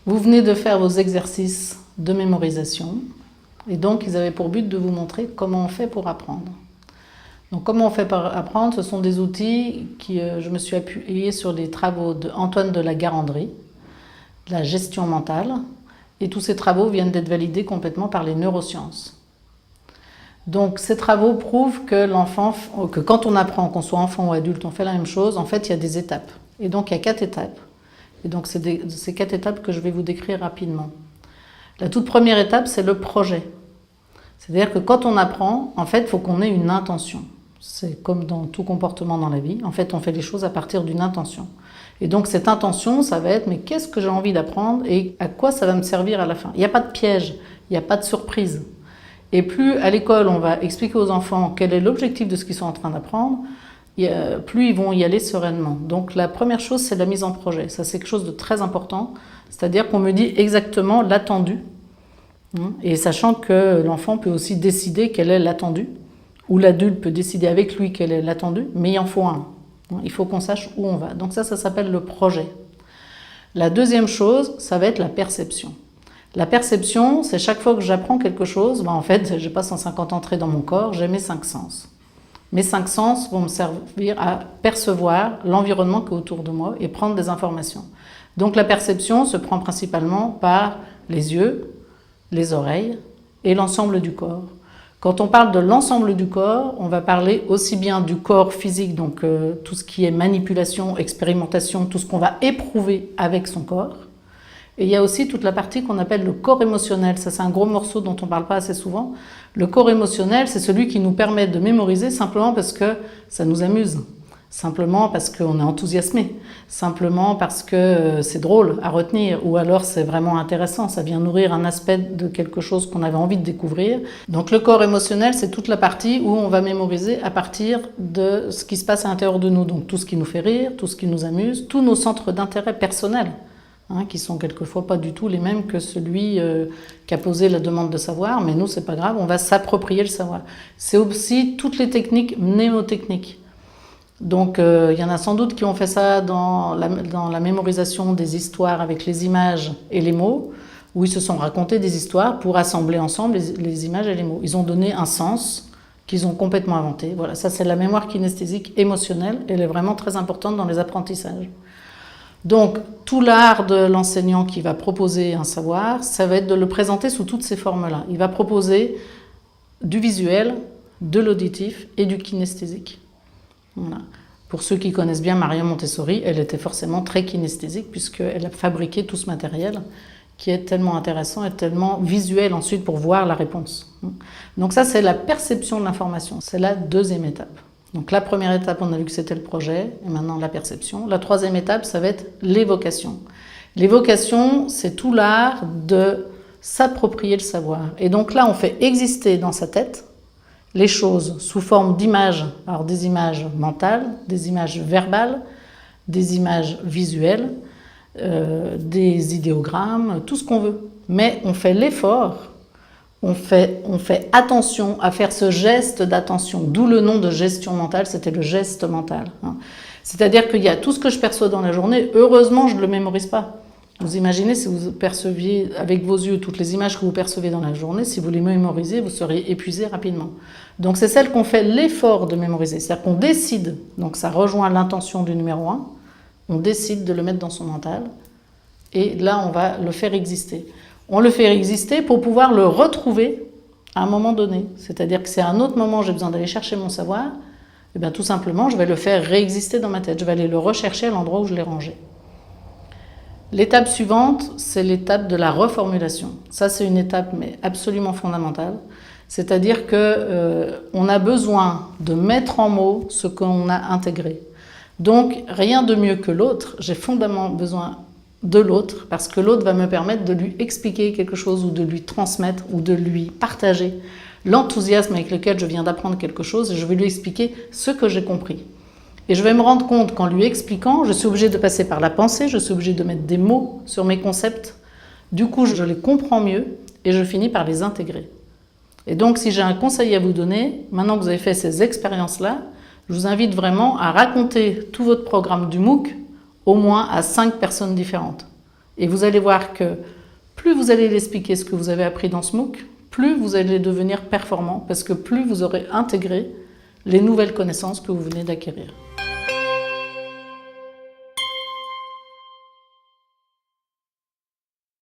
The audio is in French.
Vous venez de faire vos exercices de mémorisation et donc ils avaient pour but de vous montrer comment on fait pour apprendre. Donc comment on fait pour apprendre, ce sont des outils qui, je me suis appuyée sur les travaux d'Antoine de la Garandrie, la gestion mentale, et tous ces travaux viennent d'être validés complètement par les neurosciences. Donc ces travaux prouvent que que quand on apprend, qu'on soit enfant ou adulte, on fait la même chose, en fait il y a des étapes. Et donc il y a 4 étapes. Et donc c'est ces 4 étapes que je vais vous décrire rapidement. La toute première étape, c'est le projet. C'est-à-dire que quand on apprend, en fait, il faut qu'on ait une intention. C'est comme dans tout comportement dans la vie. En fait, on fait les choses à partir d'une intention. Et donc cette intention, ça va être, mais qu'est-ce que j'ai envie d'apprendre et à quoi ça va me servir à la fin? Il n'y a pas de piège, il n'y a pas de surprise. Et plus à l'école, on va expliquer aux enfants quel est l'objectif de ce qu'ils sont en train d'apprendre, plus ils vont y aller sereinement. Donc la première chose, c'est la mise en projet. Ça, c'est quelque chose de très important. C'est-à-dire qu'on me dit exactement l'attendu. Et sachant que l'enfant peut aussi décider quel est l'attendu, ou l'adulte peut décider avec lui quel est l'attendu, mais il en faut un. Il faut qu'on sache où on va. Donc ça s'appelle le projet. La deuxième chose, ça va être la perception. La perception, c'est chaque fois que j'apprends quelque chose, en fait, je n'ai pas 150 entrées dans mon corps, j'ai mes 5 sens. Mes 5 sens vont me servir à percevoir l'environnement qui est autour de moi et prendre des informations. Donc la perception se prend principalement par les yeux, les oreilles et l'ensemble du corps. Quand on parle de l'ensemble du corps, on va parler aussi bien du corps physique, donc tout ce qui est manipulation, expérimentation, tout ce qu'on va éprouver avec son corps. Et il y a aussi toute la partie qu'on appelle le corps émotionnel. Ça, c'est un gros morceau dont on ne parle pas assez souvent. Le corps émotionnel, c'est celui qui nous permet de mémoriser simplement parce que ça nous amuse. Simplement parce qu'on est enthousiasmé, simplement parce que c'est drôle à retenir, ou alors c'est vraiment intéressant, ça vient nourrir un aspect de quelque chose qu'on avait envie de découvrir. Donc le corps émotionnel, c'est toute la partie où on va mémoriser à partir de ce qui se passe à l'intérieur de nous, donc tout ce qui nous fait rire, tout ce qui nous amuse, tous nos centres d'intérêt personnels, qui sont quelquefois pas du tout les mêmes que celui qui a posé la demande de savoir, mais nous c'est pas grave, on va s'approprier le savoir. C'est aussi toutes les techniques mnémotechniques. Donc il y en a sans doute qui ont fait ça dans la mémorisation des histoires avec les images et les mots, où ils se sont racontés des histoires pour assembler ensemble les images et les mots. Ils ont donné un sens qu'ils ont complètement inventé. Voilà, ça c'est la mémoire kinesthésique émotionnelle, elle est vraiment très importante dans les apprentissages. Donc tout l'art de l'enseignant qui va proposer un savoir, ça va être de le présenter sous toutes ces formes-là. Il va proposer du visuel, de l'auditif et du kinesthésique. Voilà. Pour ceux qui connaissent bien Maria Montessori, elle était forcément très kinesthésique puisqu'elle a fabriqué tout ce matériel qui est tellement intéressant et tellement visuel ensuite pour voir la réponse. Donc ça, c'est la perception de l'information. C'est la deuxième étape. Donc la première étape, on a vu que c'était le projet, et maintenant la perception. La troisième étape, ça va être l'évocation. L'évocation, c'est tout l'art de s'approprier le savoir. Et donc là, on fait exister dans sa tête les choses sous forme d'images, alors des images mentales, des images verbales, des images visuelles, des idéogrammes, tout ce qu'on veut. Mais on fait l'effort, on fait attention à faire ce geste d'attention, d'où le nom de gestion mentale, c'était le geste mental. C'est-à-dire qu'il y a tout ce que je perçois dans la journée, heureusement je ne le mémorise pas. Vous imaginez si vous perceviez avec vos yeux toutes les images que vous percevez dans la journée, si vous les mémorisez, vous seriez épuisé rapidement. Donc c'est celle qu'on fait l'effort de mémoriser, c'est-à-dire qu'on décide, donc ça rejoint l'intention du numéro 1, on décide de le mettre dans son mental, et là on va le faire exister. On le fait exister pour pouvoir le retrouver à un moment donné, c'est-à-dire que c'est à un autre moment j'ai besoin d'aller chercher mon savoir, et bien tout simplement je vais le faire réexister dans ma tête, je vais aller le rechercher à l'endroit où je l'ai rangé. L'étape suivante, c'est l'étape de la reformulation. Ça, c'est une étape mais absolument fondamentale. C'est-à-dire qu'on a besoin de mettre en mots ce qu'on a intégré. Donc, rien de mieux que l'autre. J'ai fondamentalement besoin de l'autre parce que l'autre va me permettre de lui expliquer quelque chose ou de lui transmettre ou de lui partager l'enthousiasme avec lequel je viens d'apprendre quelque chose et je vais lui expliquer ce que j'ai compris. Et je vais me rendre compte qu'en lui expliquant, je suis obligée de passer par la pensée, je suis obligée de mettre des mots sur mes concepts. Du coup, je les comprends mieux et je finis par les intégrer. Et donc, si j'ai un conseil à vous donner, maintenant que vous avez fait ces expériences-là, je vous invite vraiment à raconter tout votre programme du MOOC au moins à 5 personnes différentes. Et vous allez voir que plus vous allez l'expliquer ce que vous avez appris dans ce MOOC, plus vous allez devenir performant parce que plus vous aurez intégré les nouvelles connaissances que vous venez d'acquérir.